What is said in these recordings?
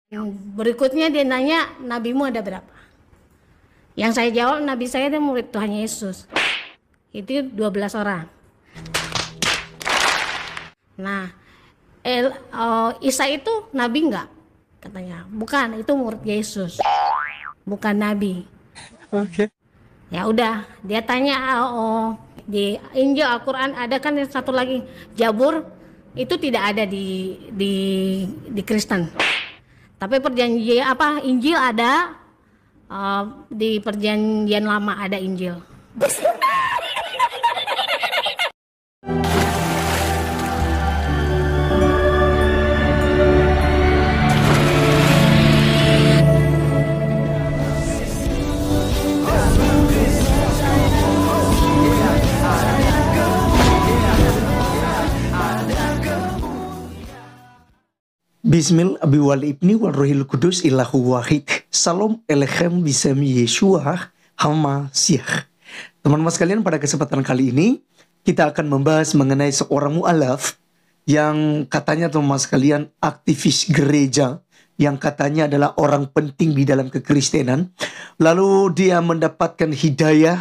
Yang berikutnya dia nanya, nabimu ada berapa? Yang saya jawab, nabi saya itu murid Tuhan Yesus. Itu 12 orang. Nah, Isa itu nabi enggak? Katanya, bukan, itu murid Yesus. Bukan nabi. Oke. Ya udah, dia tanya, di Injil Al-Quran ada kan yang satu lagi, Jabur, itu tidak ada di Kristen. Tapi perjanjian Injil ada, di perjanjian lama ada Injil. Bismil abi wal ibni wal rohil kudus ilahu wahid. Salam elechem bisemi Yeshua hama siah. Teman-teman sekalian, pada kesempatan kali ini kita akan membahas mengenai seorang mu'alaf yang katanya teman-teman sekalian aktivis gereja, yang katanya adalah orang penting di dalam kekristenan. Lalu dia mendapatkan hidayah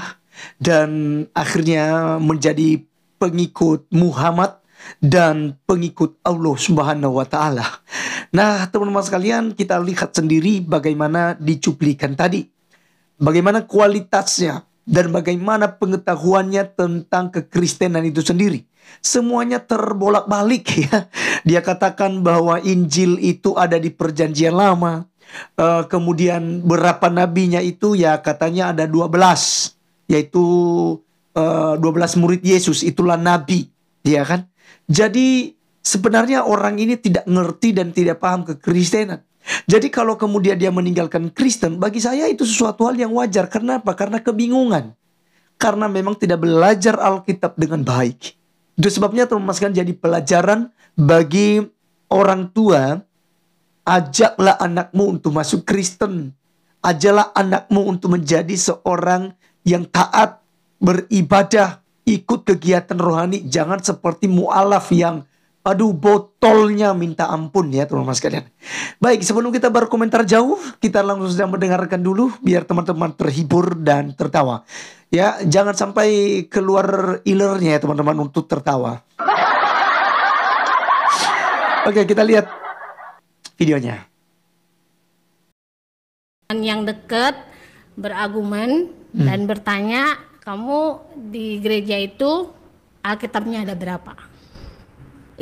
dan akhirnya menjadi pengikut Muhammad dan pengikut Allah Subhanahu wa Ta'ala. Nah, teman-teman sekalian, kita lihat sendiri bagaimana dicuplikan tadi, bagaimana kualitasnya dan bagaimana pengetahuannya tentang kekristenan itu sendiri. Semuanya terbolak-balik ya. Dia katakan bahwa Injil itu ada di perjanjian lama. Kemudian berapa nabinya itu ya katanya ada 12, yaitu 12 murid Yesus itulah nabi, ya kan? Jadi sebenarnya orang ini tidak ngerti dan tidak paham kekristenan. Jadi kalau kemudian dia meninggalkan Kristen, bagi saya itu sesuatu hal yang wajar. Kenapa? Karena kebingungan. Karena memang tidak belajar Alkitab dengan baik. Itu sebabnya teman-teman sekalian, jadi pelajaran bagi orang tua. Ajaklah anakmu untuk masuk Kristen. Ajaklah anakmu untuk menjadi seorang yang taat, beribadah, ikut kegiatan rohani. Jangan seperti mu'alaf yang botolnya minta ampun ya teman-teman sekalian. Baik, sebelum kita berkomentar jauh, kita langsung saja mendengarkan dulu biar teman-teman terhibur dan tertawa. Ya, jangan sampai keluar ilernya ya teman-teman untuk tertawa. Oke, kita lihat videonya. Yang dekat berargumen dan bertanya, kamu di gereja itu Alkitabnya ada berapa?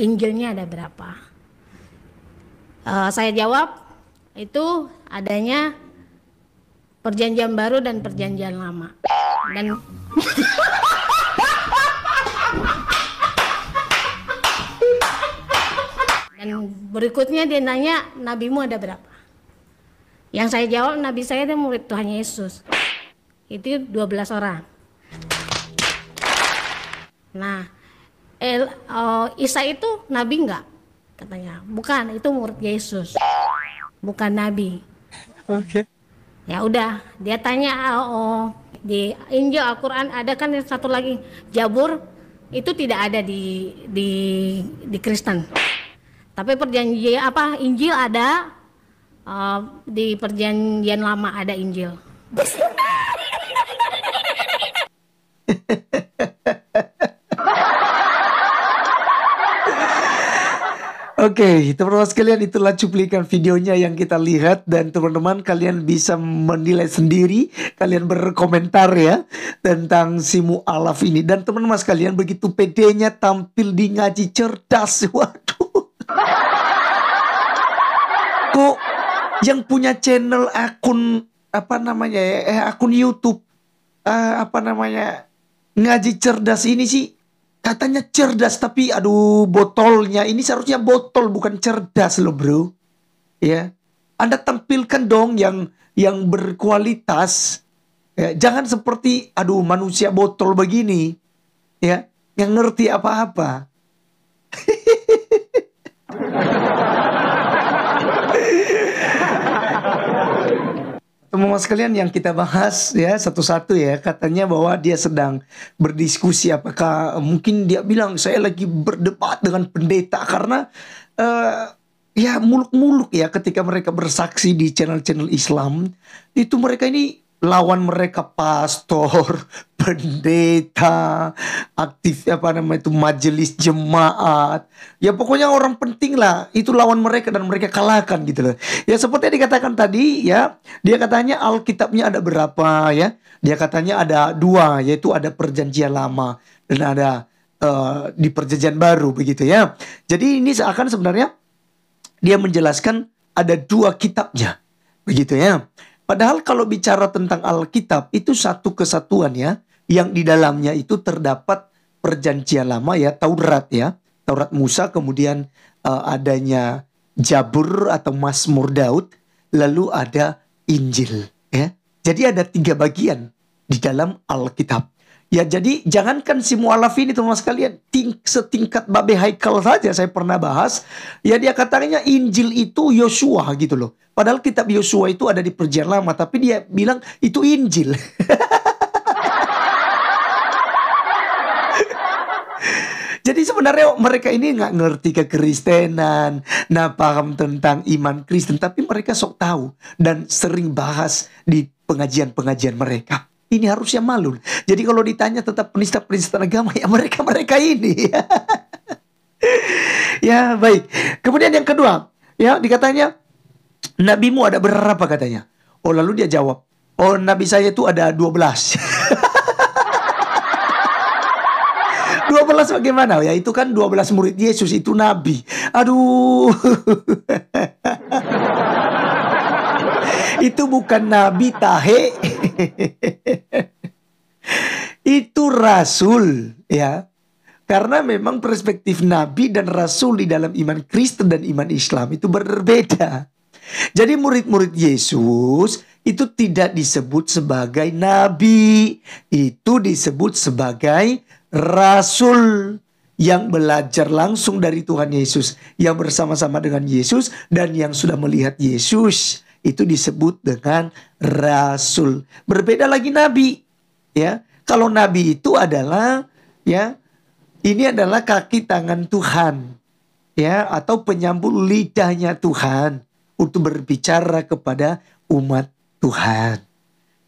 Injilnya ada berapa? Saya jawab, itu adanya perjanjian baru dan perjanjian lama. Dan berikutnya dia nanya, nabimu ada berapa? Yang saya jawab, nabi saya itu murid Tuhan Yesus. Itu 12 orang. Nah, Isa itu nabi enggak? Katanya, bukan, itu murid Yesus. Bukan nabi. Oke. Ya udah, dia tanya, di Injil Al-Quran ada kan yang satu lagi, Jabur, itu tidak ada di Kristen. Tapi perjanjian Injil ada, di perjanjian lama ada Injil. Oke, teman-teman sekalian, itulah cuplikan videonya yang kita lihat. Dan teman-teman kalian bisa menilai sendiri, kalian berkomentar ya tentang si mu'alaf ini. Dan teman-teman sekalian begitu pedenya tampil di ngaji cerdas. Waduh, kok yang punya channel akun akun YouTube ngaji cerdas ini sih katanya cerdas, tapi aduh, botolnya ini seharusnya botol bukan cerdas loh bro. Ya, Anda tampilkan dong yang berkualitas. Ya, jangan seperti manusia botol begini. Ya, yang ngerti apa-apa. Teman-teman sekalian, yang kita bahas ya satu-satu ya, katanya bahwa dia sedang berdiskusi, apakah mungkin dia bilang saya lagi berdebat dengan pendeta karena ya muluk-muluk ya ketika mereka bersaksi di channel-channel Islam. Itu mereka ini lawan mereka pastor, pendeta, aktif apa namanya itu majelis jemaat. Ya pokoknya orang penting lah itu lawan mereka dan mereka kalahkan gitu loh. Ya seperti yang dikatakan tadi ya, dia katanya Alkitabnya ada berapa ya? Dia katanya ada dua, yaitu ada perjanjian lama dan ada di perjanjian baru begitu ya. Jadi ini seakan sebenarnya dia menjelaskan ada dua kitabnya begitu ya. Padahal kalau bicara tentang Alkitab itu satu kesatuan ya, yang di dalamnya itu terdapat perjanjian lama ya, Taurat ya, Taurat Musa, kemudian adanya Jabur atau Mazmur Daud, lalu ada Injil ya. Jadi ada 3 bagian di dalam Alkitab. Ya jadi jangankan si mualaf ini teman-teman sekalian, setingkat Babe Haikal saja saya pernah bahas. Ya dia katanya Injil itu Yosua gitu loh. Padahal kitab Yosua itu ada di perjanjian lama, tapi dia bilang itu Injil. Jadi sebenarnya mereka ini nggak ngerti kekristenan, nah paham tentang iman Kristen, tapi mereka sok tahu dan sering bahas di pengajian-pengajian mereka. Ini harusnya malu. Jadi kalau ditanya tentang penista-penista agama, ya mereka ini. Ya baik. Kemudian yang kedua, ya dikatanya nabimu ada berapa katanya. Oh lalu dia jawab, oh nabi saya itu ada 12. 12 bagaimana? Ya itu kan 12 murid Yesus, itu nabi. Aduh. Itu bukan nabi tahe. Itu rasul ya. Karena memang perspektif nabi dan rasul di dalam iman Kristen dan iman Islam itu berbeda. Jadi murid-murid Yesus itu tidak disebut sebagai nabi, itu disebut sebagai rasul yang belajar langsung dari Tuhan Yesus, yang bersama-sama dengan Yesus dan yang sudah melihat Yesus. Itu disebut dengan rasul. Berbeda lagi nabi, ya. Kalau nabi itu adalah, ya, ini adalah kaki tangan Tuhan, ya, atau penyambung lidahnya Tuhan untuk berbicara kepada umat Tuhan,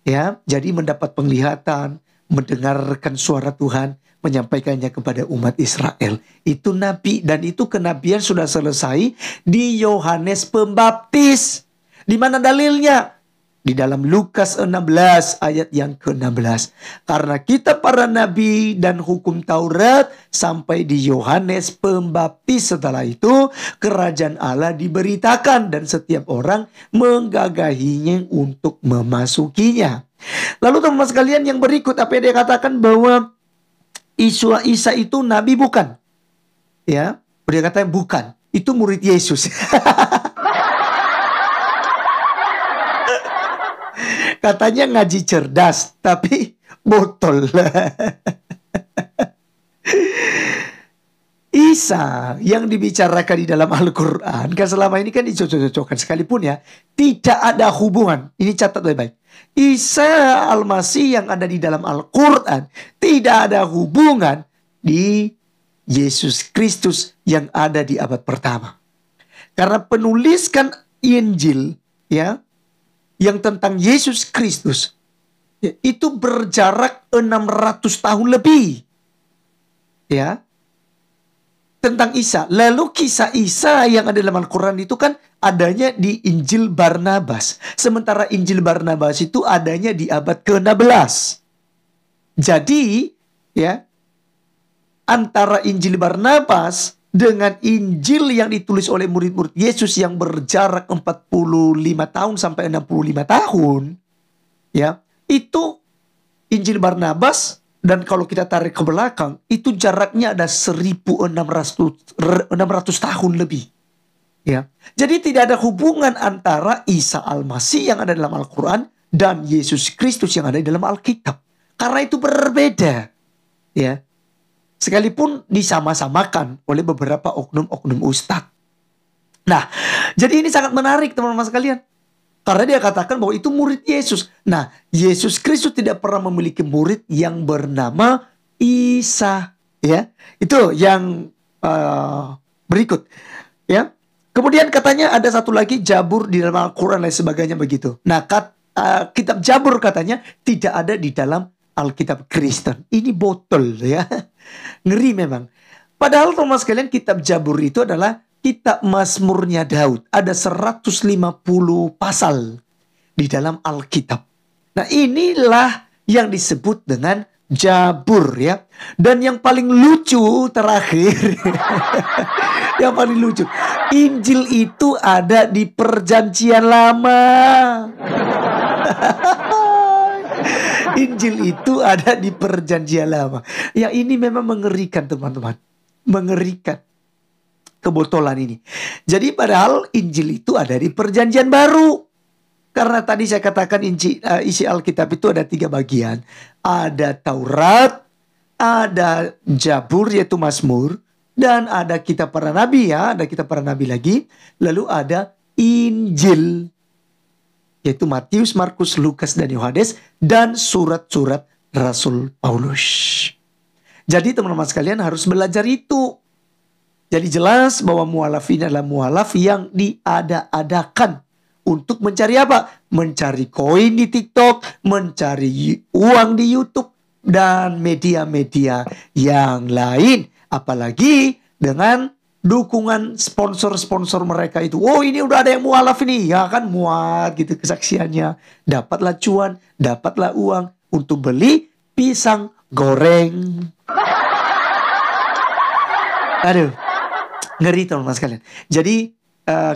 ya. Jadi mendapat penglihatan, mendengarkan suara Tuhan, menyampaikannya kepada umat Israel. Itu nabi, dan itu kenabian sudah selesai di Yohanes Pembaptis. Di mana dalilnya? Di dalam Lukas 16 ayat yang ke-16. Karena kita para nabi dan hukum Taurat sampai di Yohanes Pembaptis. Setelah itu kerajaan Allah diberitakan dan setiap orang menggagahinya untuk memasukinya. Lalu teman-teman sekalian yang berikut, apa yang dia katakan bahwa Isa itu nabi bukan? Ya, dia katakan bukan. Itu murid Yesus. Katanya ngaji cerdas, tapi botol. Isa yang dibicarakan di dalam Al-Quran, kan selama ini kan dicocok-cocokkan sekalipun ya, tidak ada hubungan. Ini catat baik-baik. Isa Al-Masih yang ada di dalam Al-Quran tidak ada hubungan di Yesus Kristus yang ada di abad pertama. Karena penuliskan Injil ya, yang tentang Yesus Kristus ya, itu berjarak 600 tahun lebih ya, tentang Isa. Lalu kisah Isa yang ada dalam Al-Quran itu kan adanya di Injil Barnabas. Sementara Injil Barnabas itu adanya di abad ke-16. Jadi ya, antara Injil Barnabas dengan Injil yang ditulis oleh murid-murid Yesus yang berjarak 45 tahun sampai 65 tahun ya, itu Injil Barnabas, dan kalau kita tarik ke belakang itu jaraknya ada 1600 tahun lebih ya. Jadi tidak ada hubungan antara Isa Al-Masih yang ada dalam Al-Quran dan Yesus Kristus yang ada di dalam Alkitab, karena itu berbeda ya. Sekalipun disama-samakan oleh beberapa oknum-oknum ustadz. Nah, jadi ini sangat menarik teman-teman sekalian. Karena dia katakan bahwa itu murid Yesus. Nah, Yesus Kristus tidak pernah memiliki murid yang bernama Isa. Ya, itu yang berikut. Ya, Kemudian katanya ada satu lagi Jabur di dalam Al-Quran dan sebagainya begitu. Nah kitab Jabur katanya tidak ada di dalam Alkitab Kristen. Ini botol ya. Ngeri memang. Padahal teman sekalian kitab Jabur itu adalah kitab Mazmurnya Daud. Ada 150 pasal di dalam Alkitab. Nah inilah yang disebut dengan Jabur ya. Dan yang paling lucu terakhir. Yang paling lucu. Injil itu ada di Perjanjian Lama. Injil itu ada di Perjanjian Lama. Ya ini memang mengerikan teman-teman. Mengerikan kebotolan ini. Jadi padahal Injil itu ada di Perjanjian Baru. Karena tadi saya katakan isi Alkitab itu ada 3 bagian. Ada Taurat, ada Jabur yaitu Mazmur, dan ada kitab para nabi ya. Ada kitab para nabi lagi. Lalu ada Injil, yaitu Matius, Markus, Lukas, dan Yohanes, dan surat-surat Rasul Paulus. Jadi teman-teman sekalian harus belajar itu. Jadi jelas bahwa mualaf ini adalah mualaf yang diada-adakan. Untuk mencari apa? Mencari koin di TikTok, mencari uang di YouTube, dan media-media yang lain. Apalagi dengan dukungan sponsor-sponsor mereka itu. Oh ini udah ada yang mualaf ini. Ya kan muat gitu kesaksiannya. Dapatlah cuan, dapatlah uang untuk beli pisang goreng. Aduh, ngeri teman-teman sekalian. Jadi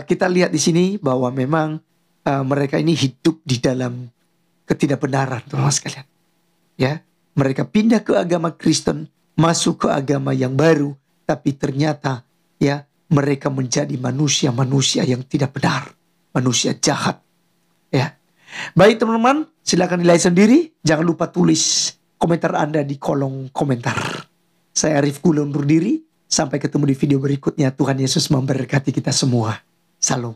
kita lihat di sini bahwa memang mereka ini hidup di dalam ketidakbenaran teman-teman sekalian. Ya, mereka pindah ke agama Kristen, masuk ke agama yang baru, tapi ternyata ya mereka menjadi manusia-manusia yang tidak benar, manusia jahat. Ya, baik teman-teman, silakan nilai sendiri. Jangan lupa tulis komentar Anda di kolom komentar. Saya Arif Gula undur diri. Sampai ketemu di video berikutnya. Tuhan Yesus memberkati kita semua. Salam.